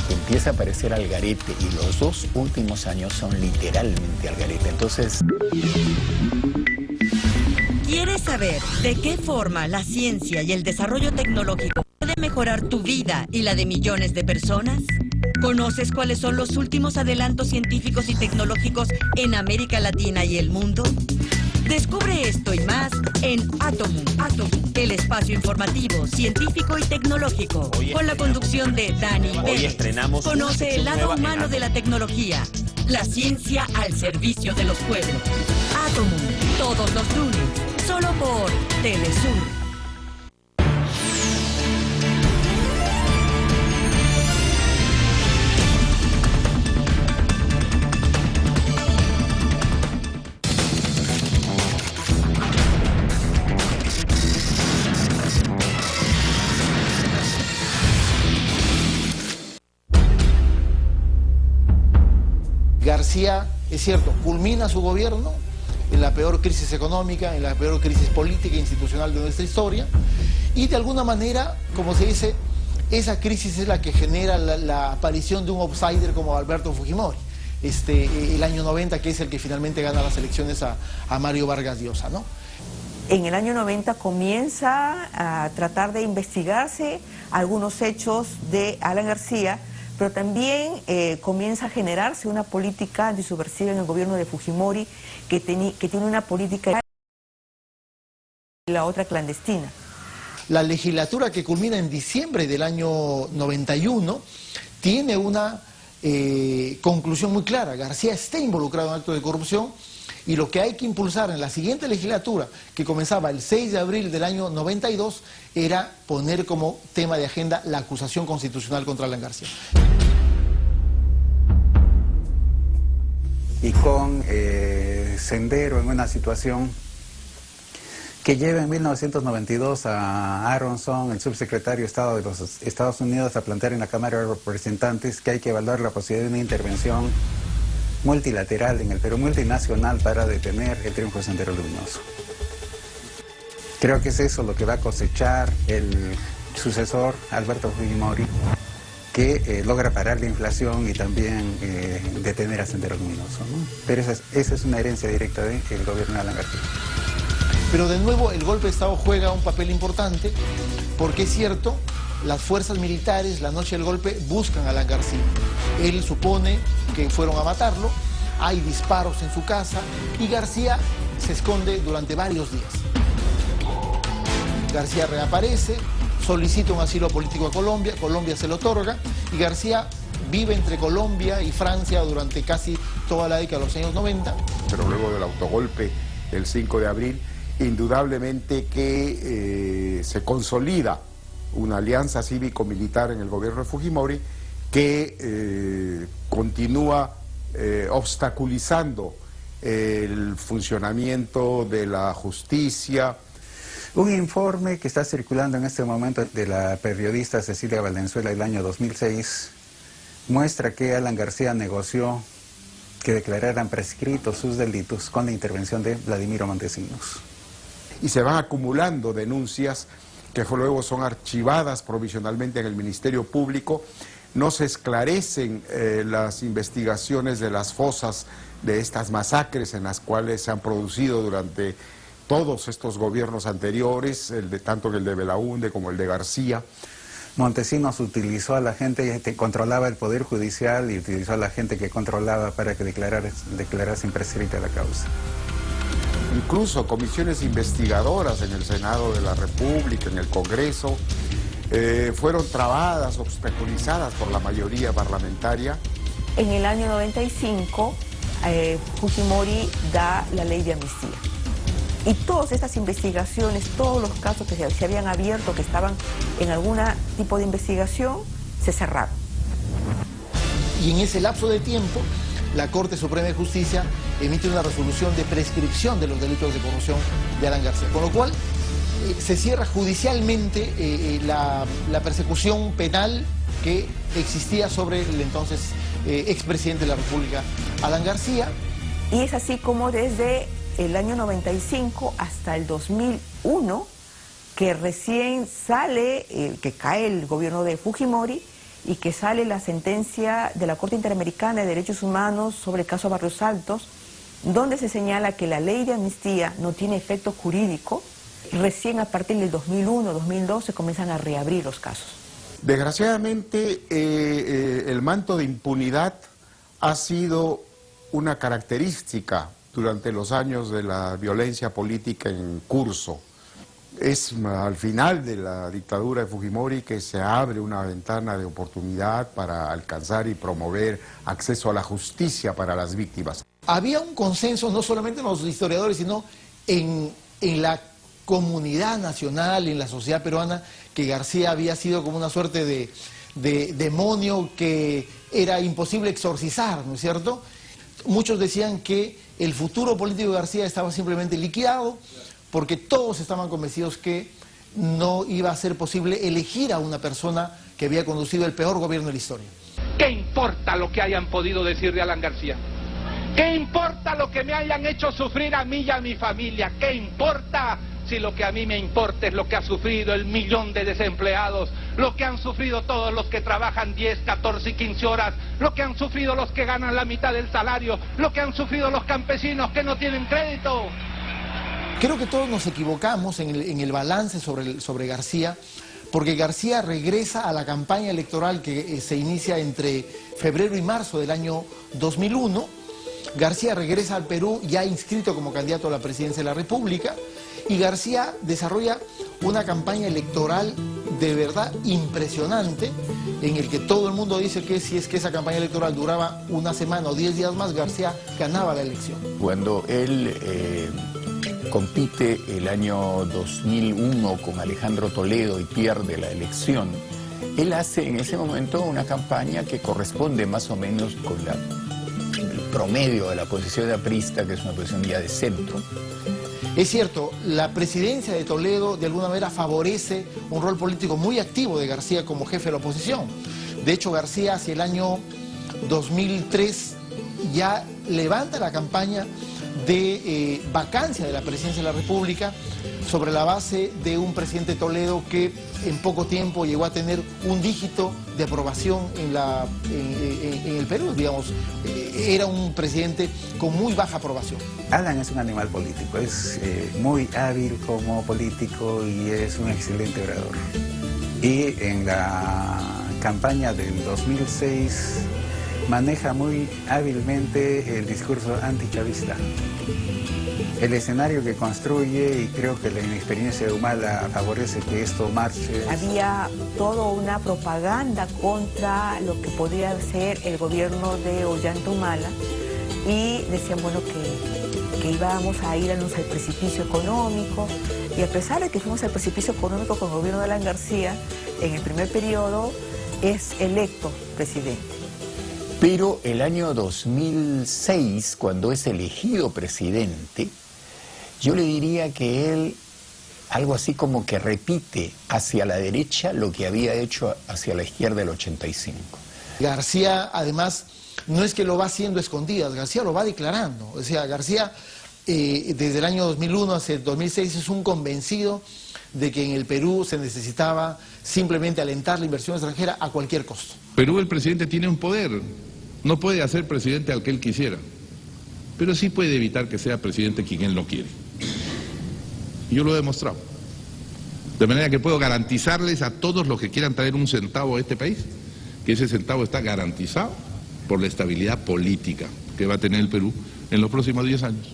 empieza a aparecer al garete, y los 2 últimos años son literalmente al garete. Entonces... ¿Quieres saber de qué forma la ciencia y el desarrollo tecnológico puede mejorar tu vida y la de millones de personas? ¿Conoces cuáles son los últimos adelantos científicos y tecnológicos en América Latina y el mundo? Descubre esto y más en Atomum, el espacio informativo, científico y tecnológico, con la conducción de Dani Pérez. Conoce el lado humano de la tecnología, la ciencia al servicio de los pueblos. Atomum, todos los lunes, solo por Telesur. García, es cierto, culmina su gobierno en la peor crisis económica, en la peor crisis política e institucional de nuestra historia, y de alguna manera, como se dice, esa crisis es la que genera la aparición de un outsider como Alberto Fujimori, el año 90, que es el que finalmente gana las elecciones a Mario Vargas Llosa, ¿no? En el año 90 comienza a tratar de investigarse algunos hechos de Alan García, pero también comienza a generarse una política antisubversiva en el gobierno de Fujimori que tiene una política y la otra clandestina. La legislatura que culmina en diciembre del año 91 tiene una conclusión muy clara. García está involucrado en actos de corrupción, y lo que hay que impulsar en la siguiente legislatura, que comenzaba el 6 de abril del año 92, era poner como tema de agenda la acusación constitucional contra Alan García. Y con Sendero en una situación que lleva en 1992 a Aronson, el subsecretario de Estado de los Estados Unidos, a plantear en la Cámara de Representantes que hay que evaluar la posibilidad de una intervención multilateral en el Perú, multinacional, para detener el triunfo de Sendero Luminoso. Creo que es eso lo que va a cosechar el sucesor, Alberto Fujimori, que logra parar la inflación y también detener a Sendero Luminoso, ¿no? Pero esa es una herencia directa del gobierno de Alan García. Pero de nuevo el golpe de Estado juega un papel importante, porque es cierto, las fuerzas militares la noche del golpe buscan a Alan García. Él supone que fueron a matarlo, hay disparos en su casa y García se esconde durante varios días. García reaparece, solicita un asilo político a Colombia, Colombia se lo otorga, y García vive entre Colombia y Francia durante casi toda la década de los años 90. Pero luego del autogolpe del 5 de abril, indudablemente que se consolida una alianza cívico-militar en el gobierno de Fujimori que continúa obstaculizando el funcionamiento de la justicia. Un informe que está circulando en este momento de la periodista Cecilia Valenzuela del año 2006 muestra que Alan García negoció que declararan prescritos sus delitos con la intervención de Vladimiro Montesinos. Y se van acumulando denuncias que luego son archivadas provisionalmente en el Ministerio Público. No se esclarecen las investigaciones de las fosas de estas masacres en las cuales se han producido durante todos estos gobiernos anteriores, tanto el de Belaúnde como el de García. Montesinos utilizó a la gente que controlaba el Poder Judicial y utilizó a la gente que controlaba para que declarase imprescrita la causa. Incluso comisiones investigadoras en el Senado de la República, en el Congreso, fueron trabadas, obstaculizadas por la mayoría parlamentaria. En el año 95, Fujimori da la ley de amnistía. Y todas estas investigaciones, todos los casos que se habían abierto, que estaban en algún tipo de investigación, se cerraron. Y en ese lapso de tiempo, la Corte Suprema de Justicia emite una resolución de prescripción de los delitos de corrupción de Alan García, con lo cual se cierra judicialmente la persecución penal que existía sobre el entonces expresidente de la República, Alan García. Y es así como desde el año 95 hasta el 2001, que recién sale, que cae el gobierno de Fujimori, y que sale la sentencia de la Corte Interamericana de Derechos Humanos sobre el caso Barrios Altos, donde se señala que la ley de amnistía no tiene efecto jurídico, recién a partir del 2001-2002 se comienzan a reabrir los casos. Desgraciadamente, el manto de impunidad ha sido una característica durante los años de la violencia política en curso. Es al final de la dictadura de Fujimori que se abre una ventana de oportunidad para alcanzar y promover acceso a la justicia para las víctimas. Había un consenso, no solamente en los historiadores, sino en la comunidad nacional, en la sociedad peruana, que García había sido como una suerte de demonio que era imposible exorcizar, ¿no es cierto? Muchos decían que el futuro político de García estaba simplemente liquidado, porque todos estaban convencidos que no iba a ser posible elegir a una persona que había conducido el peor gobierno de la historia. ¿Qué importa lo que hayan podido decir de Alan García? ¿Qué importa lo que me hayan hecho sufrir a mí y a mi familia? ¿Qué importa si lo que a mí me importa es lo que ha sufrido el 1.000.000 de desempleados, lo que han sufrido todos los que trabajan 10, 14 y 15 horas, lo que han sufrido los que ganan la mitad del salario, lo que han sufrido los campesinos que no tienen crédito? Creo que todos nos equivocamos en el balance sobre García, porque García regresa a la campaña electoral que se inicia entre febrero y marzo del año 2001. García regresa al Perú ya inscrito como candidato a la presidencia de la República, y García desarrolla una campaña electoral de verdad impresionante, en el que todo el mundo dice que si es que esa campaña electoral duraba una semana o 10 días más, García ganaba la elección. Cuando él compite el año 2001 con Alejandro Toledo y pierde la elección, él hace en ese momento una campaña que corresponde más o menos con el promedio de la posición aprista, que es una posición ya de centro. Es cierto, la presidencia de Toledo de alguna manera favorece un rol político muy activo de García como jefe de la oposición. De hecho, García hacia el año 2003 ya levanta la campaña de vacancia de la presidencia de la República sobre la base de un presidente Toledo que en poco tiempo llegó a tener un dígito de aprobación en el Perú, digamos. Era un presidente con muy baja aprobación. Alan es un animal político, es muy hábil como político y es un excelente orador. Y en la campaña del 2006 maneja muy hábilmente el discurso antichavista. El escenario que construye, y creo que la inexperiencia de Humala favorece que esto marche. Había toda una propaganda contra lo que podría ser el gobierno de Ollanta Humala, y decían, bueno, que íbamos a irnos al precipicio económico, y a pesar de que fuimos al precipicio económico con el gobierno de Alan García, en el primer periodo es electo presidente. Pero el año 2006, cuando es elegido presidente, yo le diría que él, algo así como que repite hacia la derecha lo que había hecho hacia la izquierda el 85. García, además, no es que lo va haciendo escondidas, García lo va declarando. O sea, García, desde el año 2001 hasta el 2006, es un convencido de que en el Perú se necesitaba simplemente alentar la inversión extranjera a cualquier costo. Perú, el presidente tiene un poder, no puede hacer presidente al que él quisiera, pero sí puede evitar que sea presidente quien él no quiere. Y yo lo he demostrado. De manera que puedo garantizarles a todos los que quieran traer un centavo a este país, que ese centavo está garantizado por la estabilidad política que va a tener el Perú en los próximos 10 años.